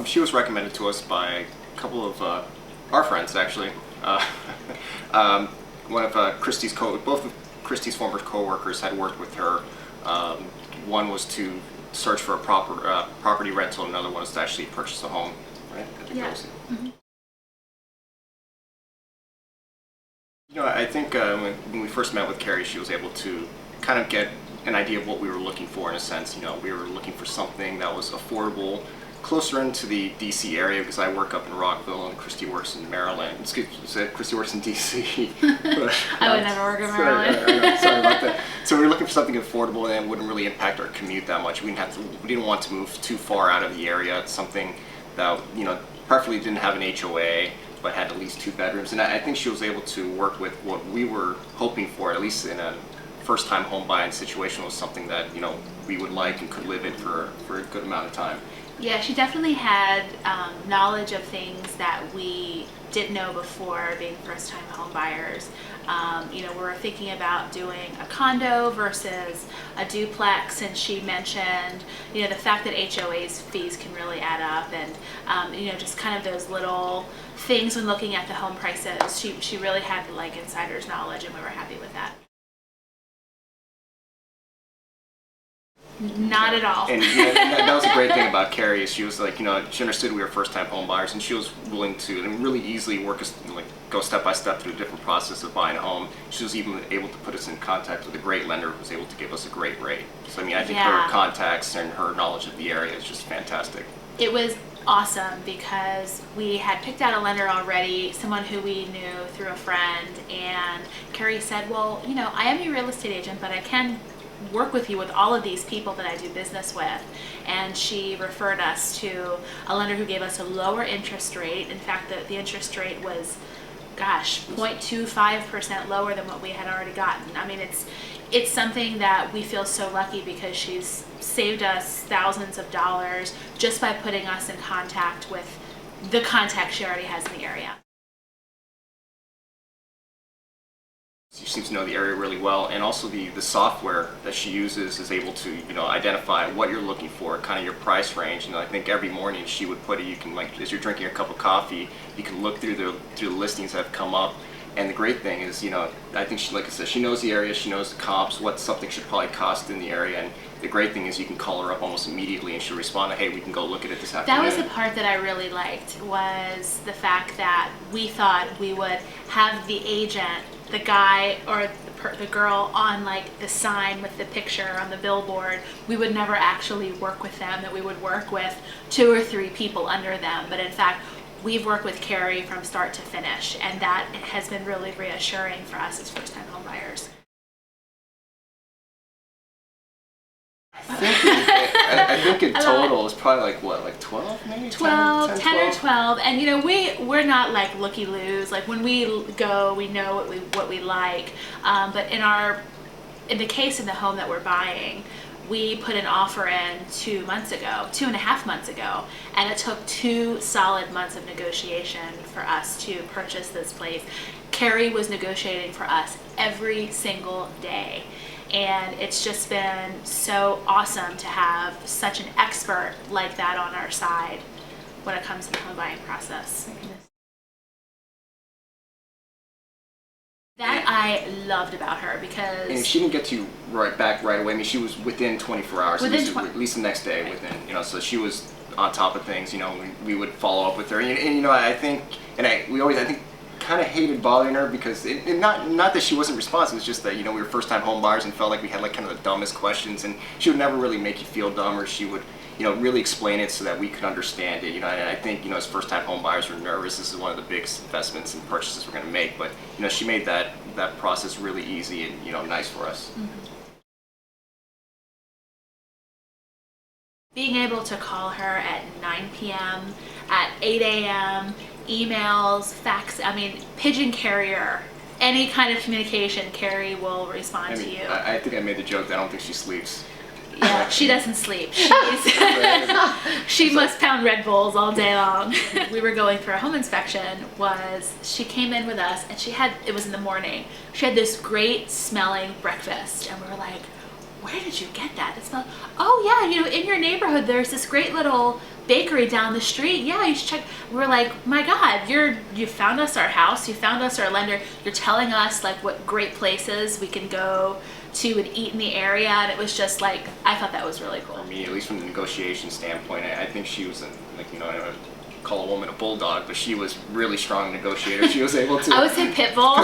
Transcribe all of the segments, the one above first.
She was recommended to us by a couple of our friends, actually. Uh, one of both of Christie's former co-workers had worked with her. One was to search for a property rental, and another one was to actually purchase a home. Right? I think Yeah. that was it. I think when we first met with Keri, she was able to kind of get an idea of what we were looking for in a sense. We were looking for something that was affordable, closer into the DC area because I work up in Rockville and Christy works in Maryland. It's good you said Christy works in DC. I would never work in Maryland. Sorry about that. So we were looking for something affordable and wouldn't really impact our commute that much. We didn't want to move too far out of the area. It's something that preferably didn't have an HOA, but had at least 2 bedrooms. And I think she was able to work with what we were hoping for, at least in a first-time home buying situation, was something that we would like and could live in for a good amount of time. Yeah, she definitely had knowledge of things that we didn't know before being first-time home buyers. We were thinking about doing a condo versus a duplex, and she mentioned, the fact that HOA's fees can really add up, and just kind of those little things when looking at the home prices. She really had like insider's knowledge, and we were happy with that. Not at all. And that was a great thing about Keri, is she was like, she understood we were first-time home buyers, and she was willing to and really easily work us, go step by step through a different process of buying a home. She was even able to put us in contact with a great lender who was able to give us a great rate. So I think her contacts and her knowledge of the area is just fantastic. It was awesome because we had picked out a lender already, someone who we knew through a friend, and Keri said, well, I am your real estate agent, but I can work with you with all of these people that I do business with. And she referred us to a lender who gave us a lower interest rate. In fact, the interest rate was, 0.25% lower than what we had already gotten. I mean, it's something that we feel so lucky because she's saved us thousands of dollars just by putting us in contact with the contacts she already has in the area. She seems to know the area really well, and also the software that she uses is able to identify what you're looking for, kind of your price range. I think every morning she would put it. You can, as you're drinking a cup of coffee, you can look through the listings that have come up. And the great thing is, I think she, like I said, she knows the area, she knows the comps, what something should probably cost in the area. And the great thing is you can call her up almost immediately and she'll respond, hey, we can go look at it this afternoon. That was the part that I really liked, was the fact that we thought we would have the agent, the guy or the girl on like the sign with the picture on the billboard. We would never actually work with them, that we would work with 2 or 3 people under them. But in fact, we've worked with Keri from start to finish, and that has been really reassuring for us as first-time home buyers. I think in total it's probably like 12 maybe? 10 or 12. And we're not like looky-loos. Like when we go, we know what we like. But in the case of the home that we're buying, we put an offer in 2.5 months ago, and it took 2 solid months of negotiation for us to purchase this place. Keri was negotiating for us every single day, and it's just been so awesome to have such an expert like that on our side when it comes to the home buying process. That I loved about her, because and she didn't get to you right away. I mean, she was within 24 hours, at least the next day, right. So she was on top of things. We would follow up with her, and I think, I think kind of hated bothering her because not that she wasn't responsive, it's just that we were first time home buyers and felt like we had like kind of the dumbest questions, and she would never really make you feel dumb, or she would really explain it so that we could understand it. And I think as first time home buyers, we're nervous. This is one of the biggest investments and purchases we're going to make, but she made that process really easy and nice for us. Mm-hmm. Being able to call her at 9 p.m., at 8 a.m., emails, fax, pigeon carrier, any kind of communication, Keri will respond to you. I think I made the joke that I don't think she sleeps. Yeah, she doesn't sleep. She must pound Red Bulls all day long. We were going for a home inspection. She came in with us, and it was in the morning. She had this great smelling breakfast, and we were like, where did you get that? It smelled, oh yeah, you know, in your neighborhood, there's this great little bakery down the street. Yeah, you should check. We're like, my God, you found us our house, you found us our lender. You're telling us like what great places we can go to and eat in the area. And it was just like, I thought that was really cool. For me, at least from the negotiation standpoint, I think she was like, you know, I don't call a woman a bulldog, but she was really strong negotiator. She was able to. I would say pit bull.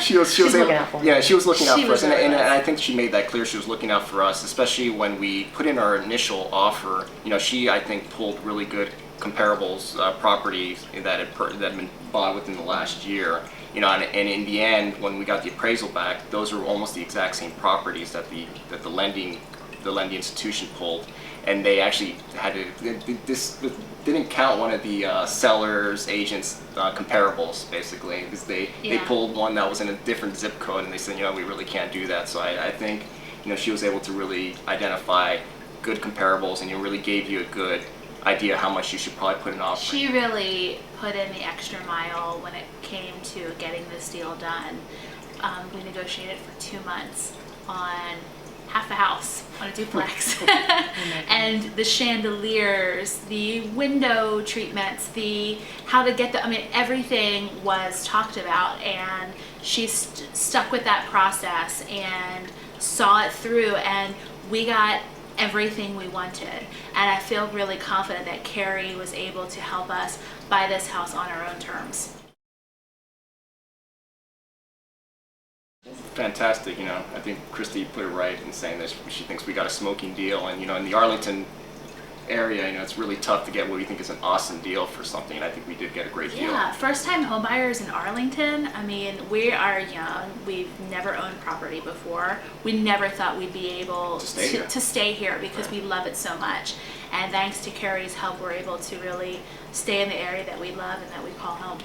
she was looking out for me. Yeah, she was looking out She for us, was really and nice. I think she made that clear. She was looking out for us, especially when we put in our initial offer. You know, she, I think, pulled really good comparables, properties that had been bought within the last year. You know, and in the end, when we got the appraisal back, those were almost the exact same properties that the lending institution pulled, and they actually had to. This didn't count one of the sellers agents comparables, basically, because they pulled one that was in a different zip code, and they said, you know, we really can't do that. So I think, you know, she was able to really identify good comparables, and it really gave you a good idea how much you should probably put an offer. She really put in the extra mile when it came to getting this deal done. We negotiated for 2 months on half a house on a duplex. And the chandeliers, the window treatments, how to get I mean, everything was talked about, and she stuck with that process and saw it through, and we got everything we wanted. And I feel really confident that Keri was able to help us buy this house on our own terms. Fantastic, you know. I think Christie put it right in saying that she thinks we got a smoking deal, and you know, in the Arlington area, you know, it's really tough to get what we think is an awesome deal for something, and I think we did get a great deal. Yeah, first-time homebuyers in Arlington. I mean, we are young. We've never owned property before. We never thought we'd be able to stay here because we love it so much. And thanks to Keri's help, we're able to really stay in the area that we love and that we call home.